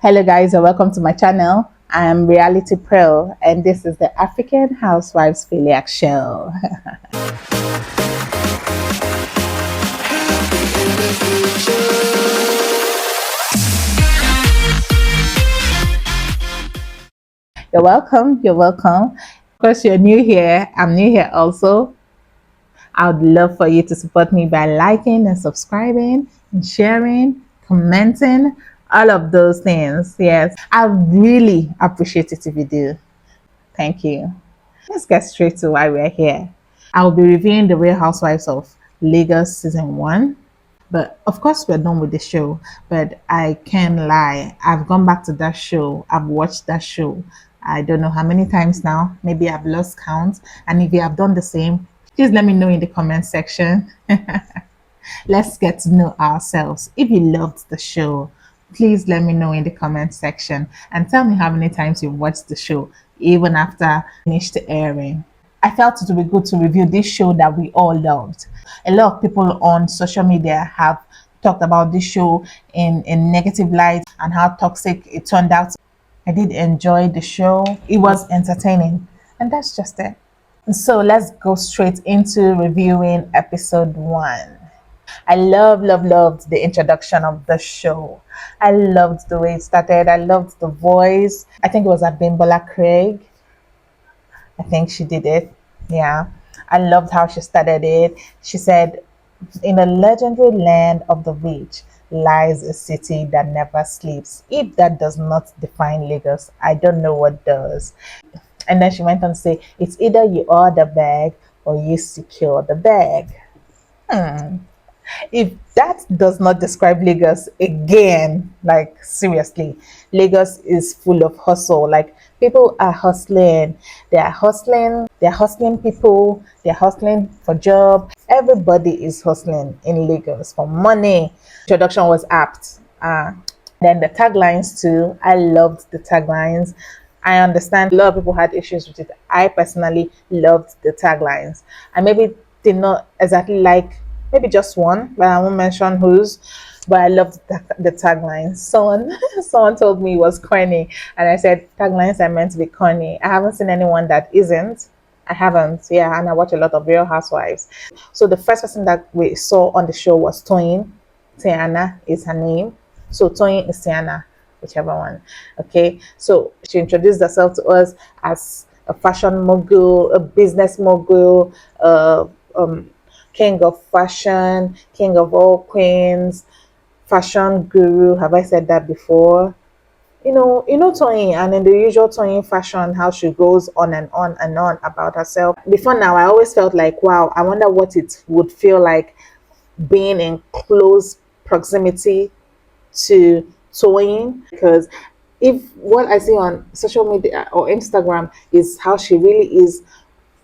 Hello guys and welcome to my channel. I am Reality Pearl and this is the African Housewives Philiac show. You're welcome, you're welcome. Of course you're new here, I'm new here also. I would love for you to support me by liking and subscribing and sharing, commenting, all of those things. Yes, I really appreciate it if you do. Thank you. Let's get straight to why we're here. I'll be reviewing the Real Housewives of Lagos season 1. But of course, we're done with the show. But I can't lie. I've gone back to that show. I've watched that show. I don't know how many times now. Maybe I've lost count. And if you have done the same, please let me know in the comment section. Let's get to know ourselves. If you loved the show, please let me know in the comment section and tell me how many times you've watched the show, even after finished airing. I felt it would be good to review this show that we all loved. A lot of people on social media have talked about this show in negative light and how toxic it turned out. I did enjoy the show. It was entertaining, and that's just it. So let's go straight into reviewing episode 1. I loved the introduction of the show. I loved the way it started. I loved the voice. I think it was Abimbola Craig. I think she did it. Yeah. I loved how she started it. She said, in a legendary land of the rich lies a city that never sleeps. If that does not define Lagos, I don't know what does. And then she went on to say, it's either you are the bag or you secure the bag. If that does not describe Lagos again, like seriously, Lagos is full of hustle. Like people are hustling, they're hustling people, they're hustling for job. Everybody is hustling in Lagos for money. Introduction was apt. Then the taglines too. I loved the taglines. I understand a lot of people had issues with it. I personally loved the taglines. I maybe did not exactly like maybe just one, but I won't mention whose. But I loved the taglines. Someone told me it was corny, and I said taglines are meant to be corny. I haven't seen anyone that isn't. I haven't, yeah, and I watch a lot of Real Housewives. So the first person that we saw on the show was Toyin. Tiana is her name. So Toyin is Tiana, whichever one. Okay, so she introduced herself to us as a fashion mogul, a business mogul, king of fashion, king of all queens, fashion guru. Have I said that before? You know Toyin, and in the usual Toyin fashion, how she goes on and on and on about herself. Before now, I always felt like, wow, I wonder what it would feel like being in close proximity to Toyin, because if what I see on social media or Instagram is how she really is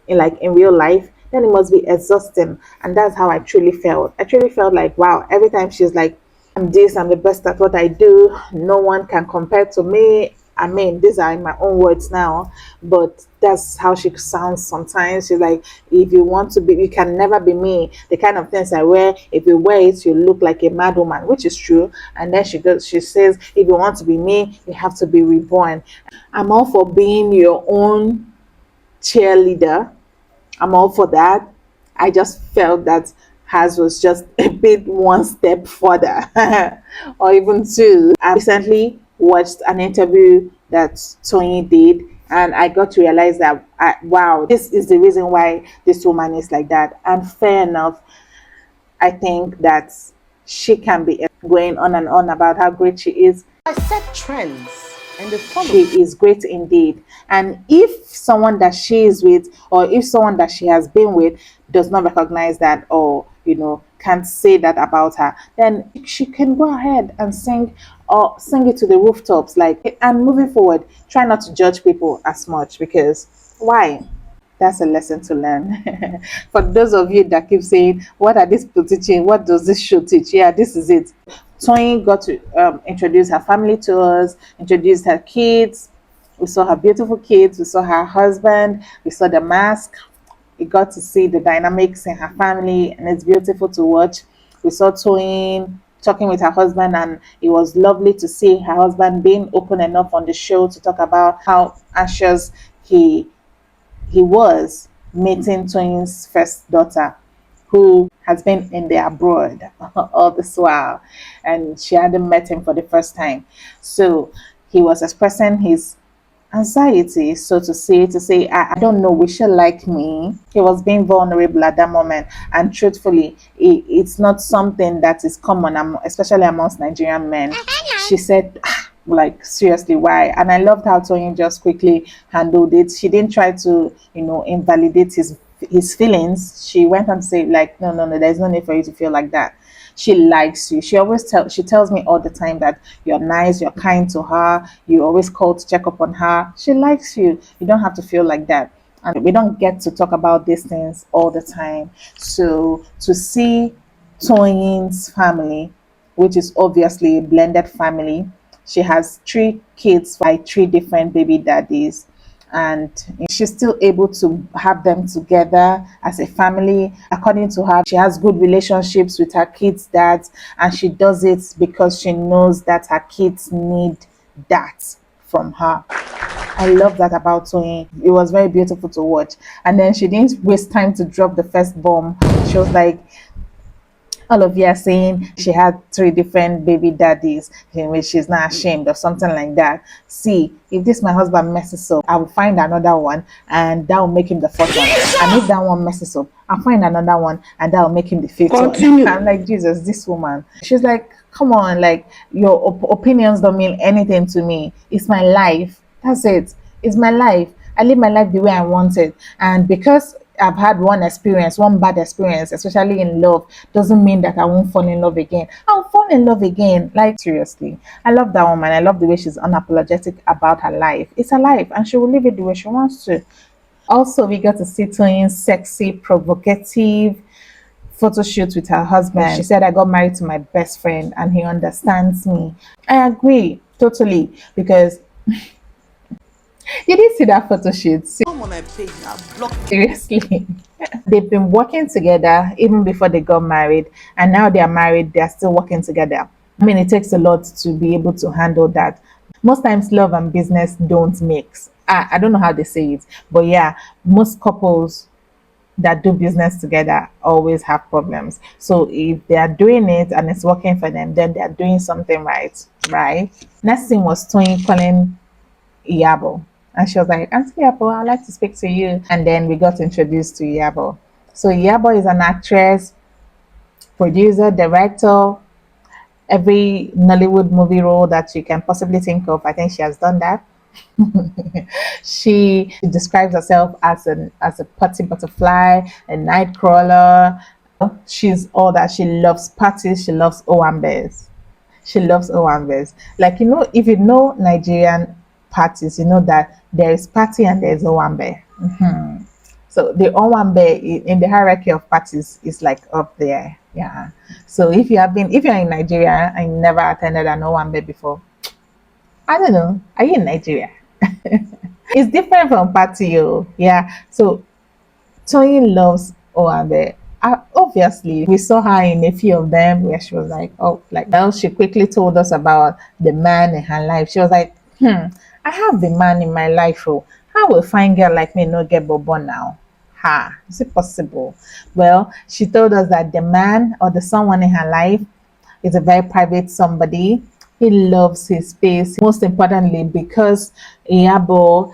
in real life, then it must be exhausting. And that's how I truly felt. I truly felt like, wow, every time she's like, I'm this, I'm the best at what I do, no one can compare to me. I mean, these are in my own words now, but that's how she sounds sometimes. She's like, if you want to be, you can never be me. The kind of things I wear, if you wear it, you look like a mad woman, which is true. And then she says, if you want to be me, you have to be reborn. I'm all for being your own cheerleader. I'm all for that. I just felt that hers was just a bit one step further, or even two. I recently watched an interview that Tony did, and I got to realize that, wow, this is the reason why this woman is like that. And fair enough, I think that she can be going on and on about how great she is. I set trends and they follow. She is great indeed. And if someone that she is with, or if someone that she has been with, does not recognize that, or can't say that about her, then she can go ahead and sing, or sing it to the rooftops. Like, and moving forward, try not to judge people as much, because why? That's a lesson to learn. For those of you that keep saying, what are these people teaching? What does this show teach? Yeah, this is it. Toyin got to introduce her family to us, introduce her kids. We saw her beautiful kids. We saw her husband. We saw the mask. We got to see the dynamics in her family, and it's beautiful to watch. We saw Toyin talking with her husband, and it was lovely to see her husband being open enough on the show to talk about how anxious he was meeting Twins' first daughter, who has been in the abroad all this while, and she hadn't met him for the first time. So he was expressing his anxiety, so to say, I don't know, will she like me? He was being vulnerable at that moment, and truthfully, it's not something that is common, especially amongst Nigerian men. She said, "Ah, like seriously, why?" And I loved how Tony just quickly handled it. She didn't try to, invalidate his feelings. She went on to say, like, no, no, no, there's no need for you to feel like that. She likes you. She tells me all the time that you're nice, you're kind to her, you always call to check up on her. She likes you. You don't have to feel like that. And we don't get to talk about these things all the time. So to see Toyin's family, which is obviously a blended family, she has three kids by three different baby daddies, and she's still able to have them together as a family. According to her, she has good relationships with her kids' dads, and she does it because she knows that her kids need that from her. I love that about Toyin. It was very beautiful to watch. And then she didn't waste time to drop the first bomb. She was like, all of you are saying she had three different baby daddies, in which she's not ashamed or something like that. See, if this my husband messes up, I will find another one, and that will make him the fourth one. And if that one messes up, I'll find another one, and that will make him the fifth Continue. one. I'm like, Jesus, this woman. She's like, come on, like your opinions don't mean anything to me. It's my life. That's it. It's my life. I live my life the way I want it. And because I've had one bad experience, especially in love, doesn't mean that I won't fall in love again. I'll fall in love again. Like, seriously. I love that woman. I love the way she's unapologetic about her life. It's her life, and she will live it the way she wants to. Also, we got to see Toyin's sexy, provocative photo shoot with her husband. She said, I got married to my best friend and he understands me. I agree totally, because you didn't see that photo shoot. Come on my page now, block. Seriously. They've been working together even before they got married, and now they are married, they are still working together. I mean, it takes a lot to be able to handle that. Most times, love and business don't mix. I don't know how they say it, but yeah, most couples that do business together always have problems. So if they are doing it and it's working for them, then they are doing something right, right? Next thing was Tony calling Iyabo. And she was like, Auntie Iyabo, I'd like to speak to you. And then we got introduced to Iyabo. So Iyabo is an actress, producer, director, every Nollywood movie role that you can possibly think of. I think she has done that. She describes herself as a party butterfly, a night crawler. She's all that. She loves parties. She loves Owambes. She loves Owambes. Like, if you know Nigerian parties, you know that there is party and there is Owambe. So the Owambe in the hierarchy of parties is like up there. Yeah. So if you're in Nigeria and you never attended an Owambe before, I don't know. Are you in Nigeria? It's different from party, oh. Yeah. So Toyin loves Oabe. Obviously, we saw her in a few of them where she was like, oh, like, well, she quickly told us about the man in her life. She was like, I have the man in my life. Oh, how will a fine girl like me not get bobo now? Ha, is it possible? Well, she told us that the man or the someone in her life is a very private somebody. He loves his space. Most importantly, because Iyabo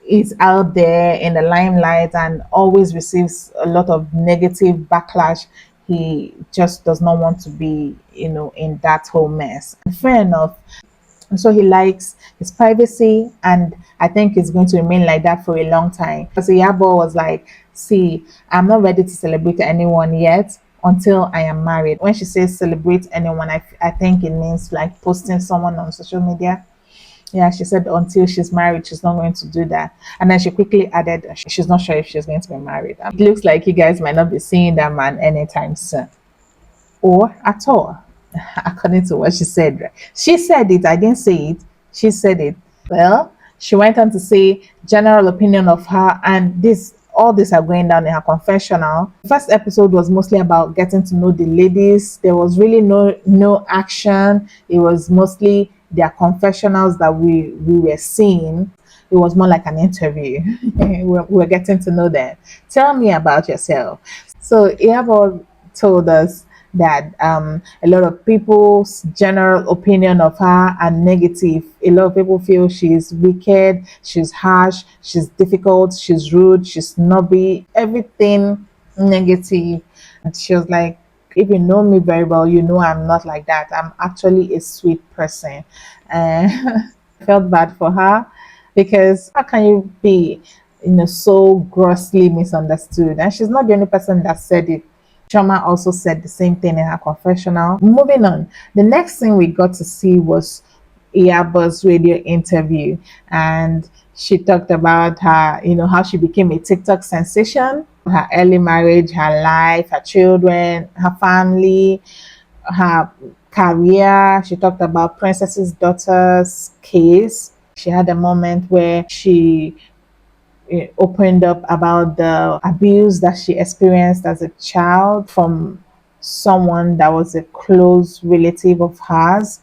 is out there in the limelight and always receives a lot of negative backlash, he just does not want to be, in that whole mess. And fair enough. And so he likes his privacy, and I think it's going to remain like that for a long time. Because Iyabo was like, see, I'm not ready to celebrate anyone yet until I am married. When she says celebrate anyone, I think it means like posting someone on social media. Yeah, she said until she's married, she's not going to do that. And then she quickly added she's not sure if she's going to be married. It looks like you guys might not be seeing that man anytime soon or at all, according to what she said. Right? She said it, I didn't say it. She said it. Well, she went on to say general opinion of her, and this all these are going down in her confessional. The first episode was mostly about getting to know the ladies. There was really no action. It was mostly their confessionals that we were seeing. It was more like an interview. We're getting to know them. Tell me about yourself. So Iyabo told us that a lot of people's general opinion of her are negative. A lot of people feel she's wicked, she's harsh, she's difficult, she's rude, she's snobby, everything negative. And she was like, if you know me very well, you know I'm not like that. I'm actually a sweet person. And I felt bad for her because how can you be, so grossly misunderstood? And she's not the only person that said it. Choma also said the same thing in her confessional. Moving on, the next thing we got to see was Iyabo's radio interview, and she talked about her, how she became a TikTok sensation, her early marriage, her life, her children, her family, her career. She talked about Princess's daughter's case. She had a moment where she opened up about the abuse that she experienced as a child from someone that was a close relative of hers,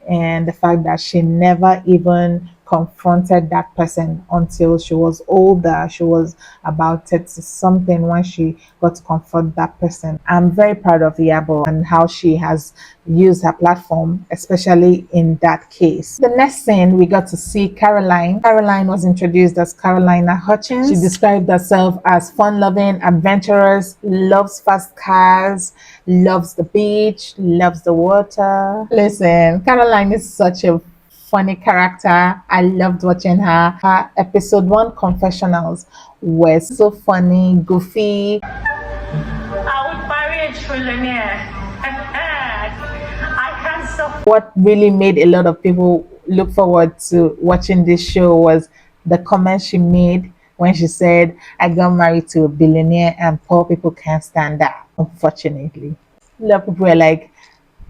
and the fact that she never even confronted that person until she was older. She was about 30 something when she got to confront that person. I'm very proud of Yabo and how she has used her platform, especially in that case. The next thing we got to see Caroline. Caroline was introduced as Carolina Hutchins. She described herself as fun-loving, adventurous, loves fast cars, loves the beach, loves the water. Listen, Caroline is such a funny character. I loved watching her. Her episode 1 confessionals were so funny, goofy. I would marry a trillionaire. I can't stop. What really made a lot of people look forward to watching this show was the comment she made when she said, I got married to a billionaire and poor people can't stand that, unfortunately. A lot of people were like,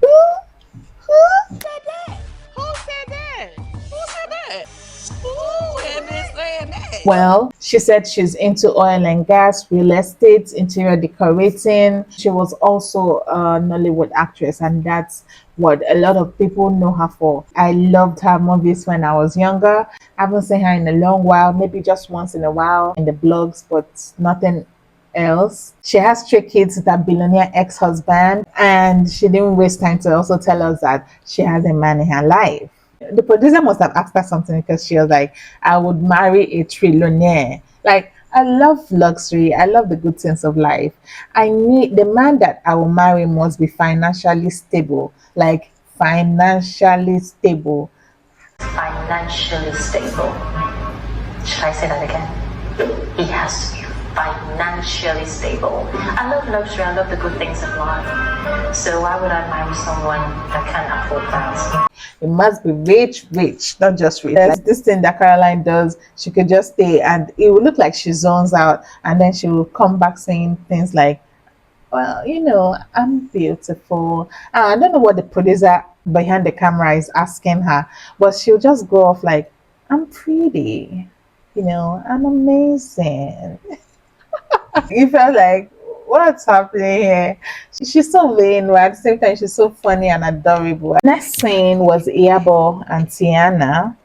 Who said that? Who said that? Who said that? Who am I saying that? well, she said she's into oil and gas, real estate, interior decorating. She was also a Nollywood actress, and that's what a lot of people know her for. I loved her movies when I was younger. I haven't seen her in a long while, maybe just once in a while in the blogs, but nothing else. She has 3 kids with her billionaire ex-husband, and she didn't waste time to also tell us that she has a man in her life. The producer must have asked her something because she was like, I would marry a trillionaire. Like, I love luxury. I love the good things of life. I need the man that I will marry must be financially stable. Like, financially stable. Financially stable. Should I say that again? He has to be financially stable. I love luxury, I love the good things of life. So why would I marry someone that can't afford that? It must be rich, rich, not just rich. There's this thing that Caroline does. She could just stay and it will look like she zones out, and then she will come back saying things like, well, I'm beautiful. I don't know what the producer behind the camera is asking her, but she'll just go off like, I'm pretty, I'm amazing. You felt like, what's happening here? She's so vain, but at the same time, she's so funny and adorable. Next scene was Iyabo and Tiana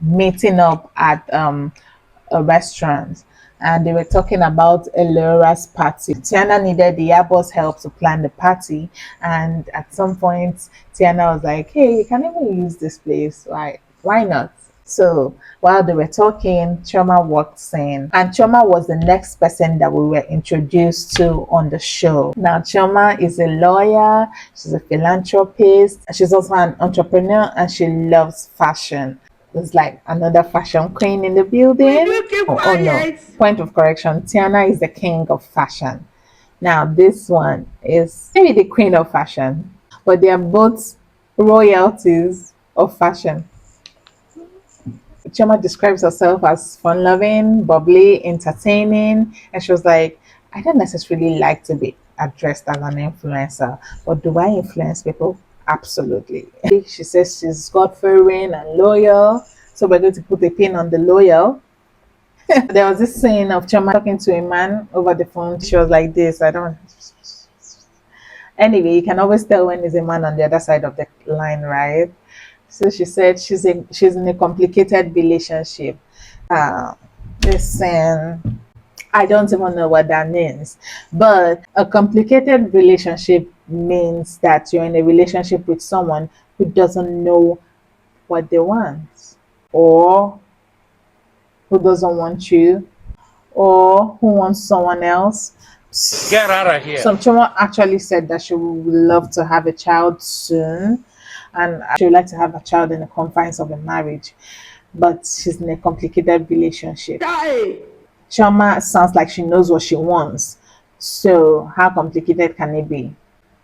meeting up at a restaurant, and they were talking about Elora's party. Tiana needed Iyabo's help to plan the party, and at some point, Tiana was like, hey, you can even use this place. Why not? So while they were talking, Choma walked in, and Choma was the next person that we were introduced to on the show. Now, Choma is a lawyer, she's a philanthropist, she's also an entrepreneur, and she loves fashion. There's like another fashion queen in the building. You keep Oh no, quiet. point of correction, Tiana is the king of fashion. Now, this one is maybe the queen of fashion, but they are both royalties of fashion. Choma describes herself as fun loving, bubbly, entertaining, and she was like, I don't necessarily like to be addressed as an influencer, but do I influence people? Absolutely. She says she's God fearing and loyal, so we're going to put a pin on the loyal. There was this scene of Choma talking to a man over the phone. She was like this. I don't. Anyway, you can always tell when there's a man on the other side of the line, right? So she said she's in a complicated relationship. Uh, Listen, I don't even know what that means. But a complicated relationship means that you're in a relationship with someone who doesn't know what they want, or who doesn't want you, or who wants someone else. Get out of here. Some Choma actually said that she would love to have a child soon, and she would like to have a child in the confines of a marriage, but she's in a complicated relationship. Choma sounds like she knows what she wants. So how complicated can it be?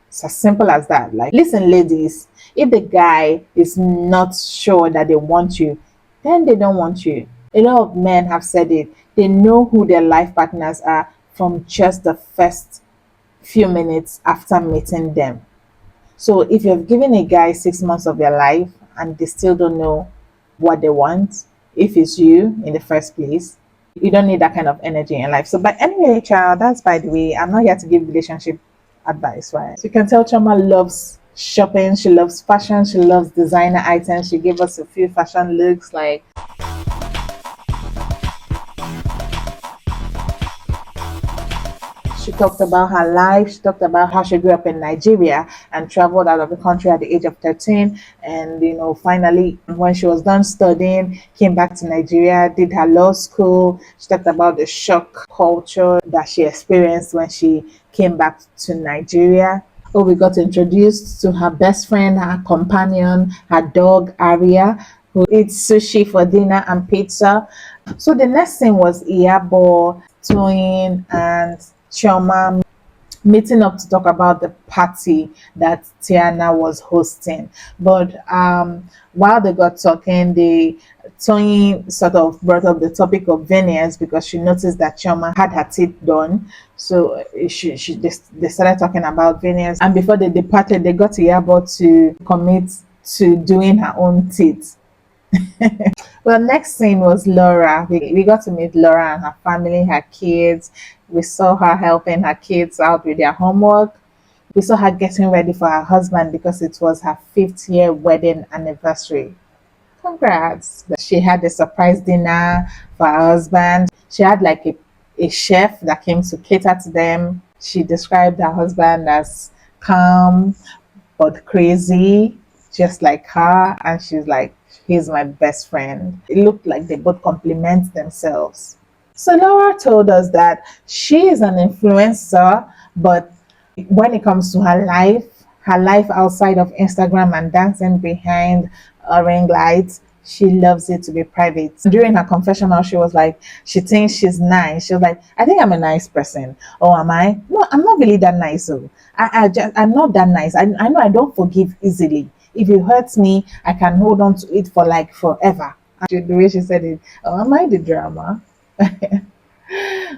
It's as simple as that. Like, listen, ladies, if the guy is not sure that they want you, then they don't want you. A lot of men have said it. They know who their life partners are from just the first few minutes after meeting them. So if you've given a guy 6 months of your life and they still don't know what they want, if it's you in the first place, you don't need that kind of energy in life. So, but anyway, child, that's by the way. I'm not here to give relationship advice, right? So you can tell Choma loves shopping, she loves fashion, she loves designer items. She gave us a few fashion looks like she talked about her life. She talked about how she grew up in Nigeria and traveled out of the country at the age of 13. And, finally, when she was done studying, came back to Nigeria, did her law school. She talked about the shock culture that she experienced when she came back to Nigeria. Oh, we got introduced to her best friend, her companion, her dog, Aria, who eats sushi for dinner and pizza. So the next thing was Iyabo, Toyin, and Chioma meeting up to talk about the party that Tiana was hosting. But while they got talking, Tony sort of brought up the topic of veneers because she noticed that Chioma had her teeth done. So they started talking about veneers. And before they departed, they got Iyabo to commit to doing her own teeth. Well, next scene was Laura. We got to meet Laura and her family, her kids. We saw her helping her kids out with their homework. We saw her getting ready for her husband because it was her 5th year wedding anniversary. Congrats. She had a surprise dinner for her husband. She had like a chef that came to cater to them. She described her husband as calm but crazy, just like her. And she's like, he's my best friend. It looked like they both compliment themselves. So Laura told us that she is an influencer, but when it comes to her life outside of Instagram and dancing behind a ring light, she loves it to be private. During her confessional, she was like, she thinks she's nice. She was like, I think I'm a nice person. Oh, am I? No, I'm not really that nice. So I'm not that nice. I know I don't forgive easily. If it hurts me, I can hold on to it for like forever. And the way she said it, oh, am I the drama?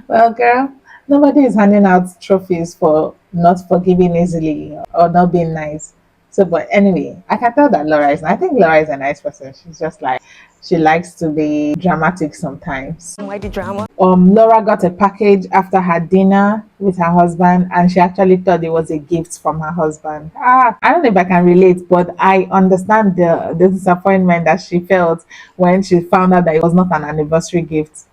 Well, girl, nobody is handing out trophies for not forgiving easily or not being nice. So, but anyway, I can tell that I think Laura is a nice person. She's just like, she likes to be dramatic sometimes. Why the drama? Laura got a package after her dinner with her husband, and she actually thought it was a gift from her husband. I don't know if I can relate, but I understand the disappointment that she felt when she found out that it was not an anniversary gift.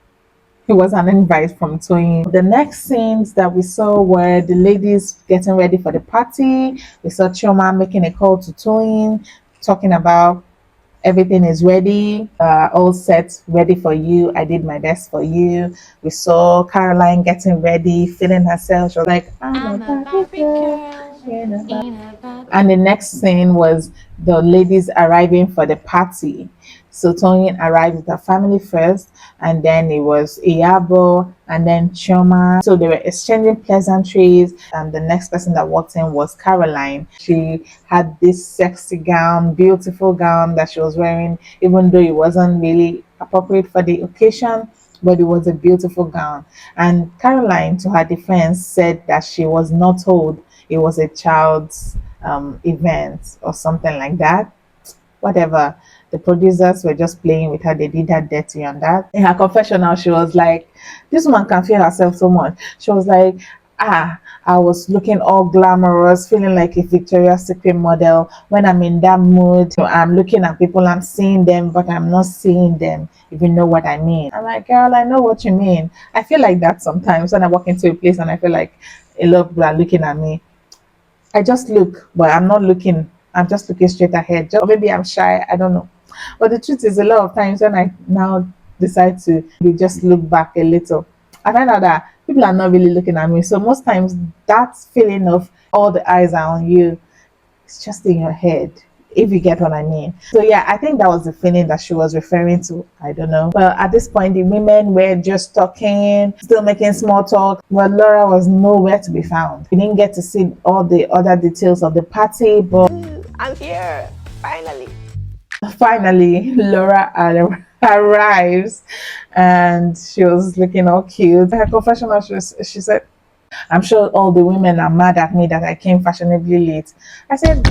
It was an invite from Toyin. The next scenes that we saw were the ladies getting ready for the party. We saw Chioma making a call to Toyin, talking about everything is ready, all set, ready for you. I did my best for you. We saw Caroline getting ready, feeling herself. She was like, I'm a Barbie girl. And the next scene was the ladies arriving for the party. So Tony arrived with her family first, and then it was Iyabo, and then Choma. So they were exchanging pleasantries, and the next person that walked in was Caroline. She had this sexy gown, beautiful gown that she was wearing, even though it wasn't really appropriate for the occasion, but it was a beautiful gown. And Caroline, to her defense, said that she was not told it was a child's event or something like that. Whatever. the producers were just playing with her. They did her dirty on that. In her confessional, she was like, this woman can feel herself so much. She was like, I was looking all glamorous, feeling like a Victoria's Secret model. When I'm in that mood, I'm looking at people, I'm seeing them, but I'm not seeing them, if you know what I mean. I'm like, girl, I know what you mean. I feel like that sometimes when I walk into a place and I feel like a lot of people are looking at me. I just look, but I'm not looking. I'm just looking straight ahead. Or maybe I'm shy. I don't know. But the truth is, a lot of times when I now decide to just look back a little, I find out that people are not really looking at me. So most times, that feeling of all the eyes are on you, it's just in your head, if you get what I mean. So yeah, I think that was the feeling that she was referring to. I don't know. Well, at this point, the women were just talking, still making small talk. Well, Laura was nowhere to be found. We didn't get to see all the other details of the party, but I'm here, finally. finally, Laura arrives and she was looking all cute. Her confessional, she said, I'm sure all the women are mad at me that I came fashionably late. I said,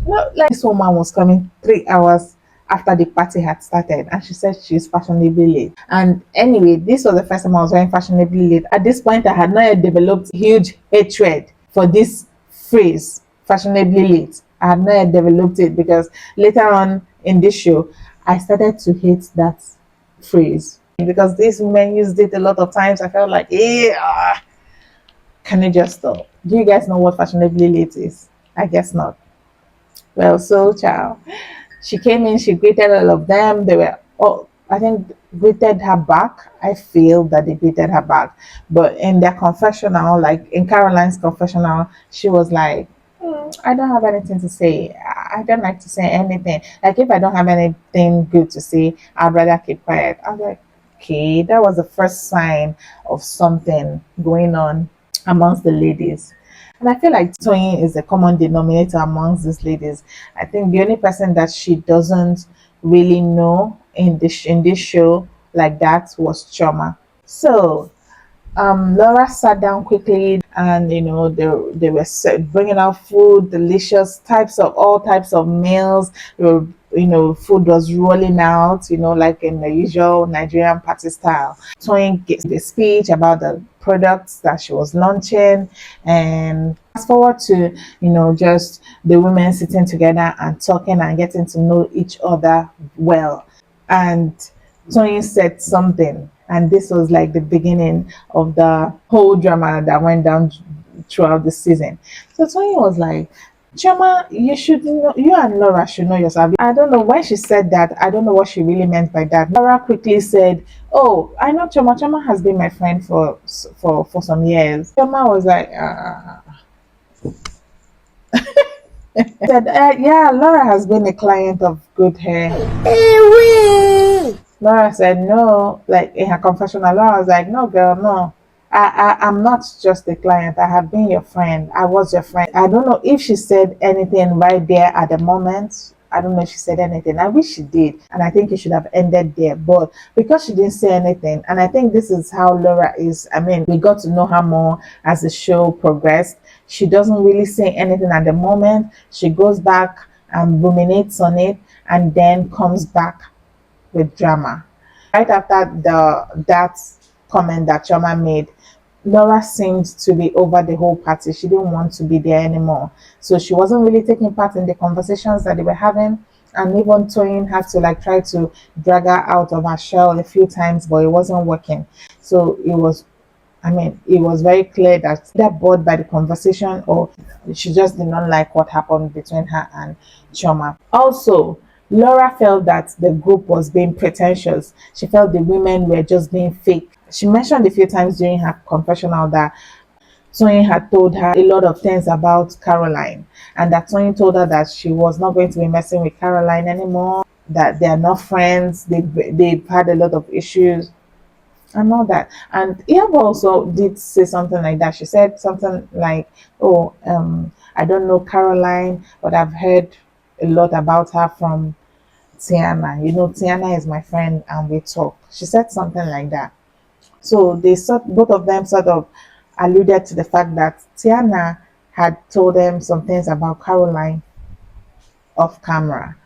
no, like this woman was coming 3 hours after the party had started, and she said she's fashionably late. And anyway, this was the first time I was wearing fashionably late. At this point, I had not yet developed huge hatred for this phrase, fashionably late. I had not yet developed it because later on in this show, I started to hate that phrase because these women used it a lot of times. I felt like, can you just stop? Do you guys know what fashionably late is? I guess not. Well, so child, she came in, she greeted all of them. They were all, I think, greeted her back. I feel that they greeted her back. But in their confessional, like in Caroline's confessional, she was like, I don't have anything to say. I don't like to say anything. Like if I don't have anything good to say, I'd rather keep quiet. I was like, okay, that was the first sign of something going on amongst the ladies. And I feel like Toyin is a common denominator amongst these ladies. I think the only person that she doesn't really know in this show like that was Choma. So Laura sat down quickly, and they were bringing out food, delicious types of all types of meals. Food was rolling out, like in the usual Nigerian party style. Toyin gave the speech about the products that she was launching, and fast forward to just the women sitting together and talking and getting to know each other well. And Toyin said something, and this was like the beginning of the whole drama that went down throughout the season. So Toyin was like, Choma, you should know, you and Laura should know yourself. I don't know when she said that. I don't know what she really meant by that. Laura quickly said, "Oh, I know Choma. Choma has been my friend for some years." Choma was like, said, "Yeah, Laura has been a client of good hair." Laura said, no, like in her confessional, Laura was like, no, girl, no. I'm not just a client. I have been your friend. I was your friend. I don't know if she said anything right there at the moment. I don't know if she said anything. I wish she did. And I think it should have ended there. But because she didn't say anything, and I think this is how Laura is. I mean, we got to know her more as the show progressed. She doesn't really say anything at the moment. She goes back and ruminates on it and then comes back with drama. Right after that comment that Choma made, Laura seemed to be over the whole party. She didn't want to be there anymore. So she wasn't really taking part in the conversations that they were having. And even Toyin had to like try to drag her out of her shell a few times, but it wasn't working. So it was very clear that they're bored by the conversation or she just did not like what happened between her and Choma. Also, Laura felt that the group was being pretentious. She felt the women were just being fake. She mentioned a few times during her confessional that Toyin had told her a lot of things about Caroline, and that Toyin told her that she was not going to be messing with Caroline anymore, that they are not friends, they've had a lot of issues and all that. And Iyabo also did say something like that. She said something like, "Oh, I don't know Caroline, but I've heard a lot about her from Tiana. Tiana is my friend, and we talk." She said something like that. So both of them sort of alluded to the fact that Tiana had told them some things about Caroline off camera.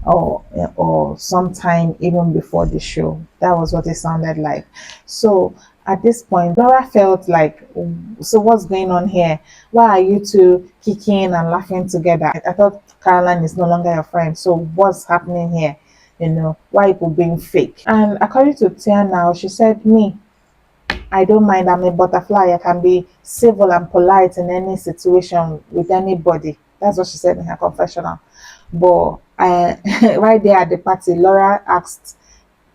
or sometime even before the show. That was what it sounded like. So at this point, Laura felt like, so what's going on here? Why are you two kicking and laughing together? I thought Caroline is no longer your friend. So what's happening here? Why people being fake? And according to Tia now, she said, me, I don't mind. I'm a butterfly. I can be civil and polite in any situation with anybody. That's what she said in her confessional. But right there at the party, Laura asked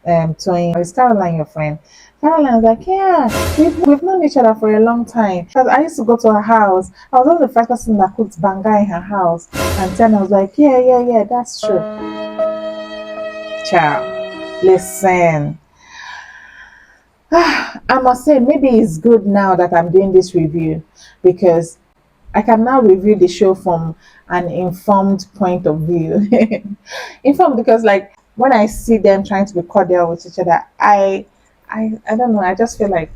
Toyin, is Caroline your friend? Caroline was like, yeah, we've known each other for a long time. Because I used to go to her house. I was one of the first person that cooked banga in her house. And Tiana was like, yeah, that's true. Ciao. Listen, I must say, maybe it's good now that I'm doing this review because I can now review the show from an informed point of view. Informed because, like, when I see them trying to be cordial with each other, I don't know. I just feel like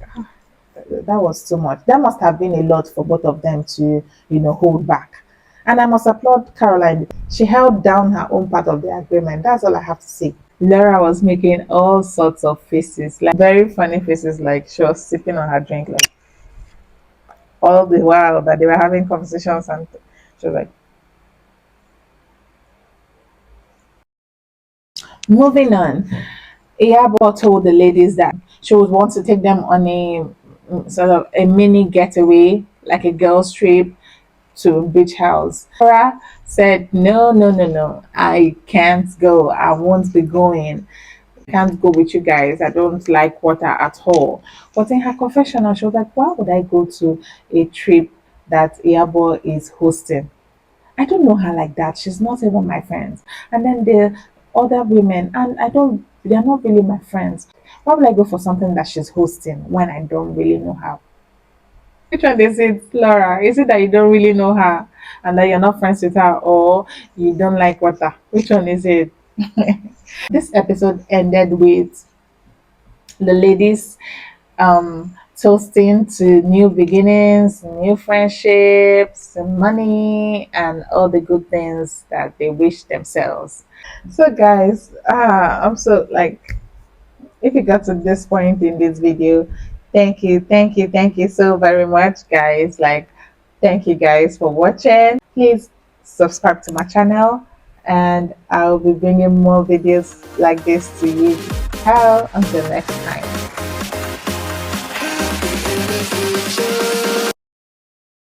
that was too much. That must have been a lot for both of them to, hold back. And I must applaud Caroline. She held down her own part of the agreement. That's all I have to say. Laura was making all sorts of faces, like very funny faces, like she was sipping on her drink, like all the while that they were having conversations, and she was like, moving on. Iyabo told the ladies that she would want to take them on a sort of a mini getaway, like a girls' trip to beach house. Laura said, no, I can't go. I won't be going. Can't go with you guys. I don't like water at all. But in her confessional, she was like, why would I go to a trip that Iyabo is hosting? I don't know her like that. She's not even my friends. And then the other women, and they're not really my friends. Why would I go for something that she's hosting when I don't really know her? Which one is it, Laura? Is it that you don't really know her and that you're not friends with her, or you don't like water? Which one is it? This episode ended with the ladies toasting to new beginnings, new friendships, money, and all the good things that they wish themselves. So, guys, I'm so like, if you got to this point in this video, thank you so very much, guys. Like, thank you guys for watching. Please subscribe to my channel, and I'll be bringing more videos like this to you. Ciao, until next time.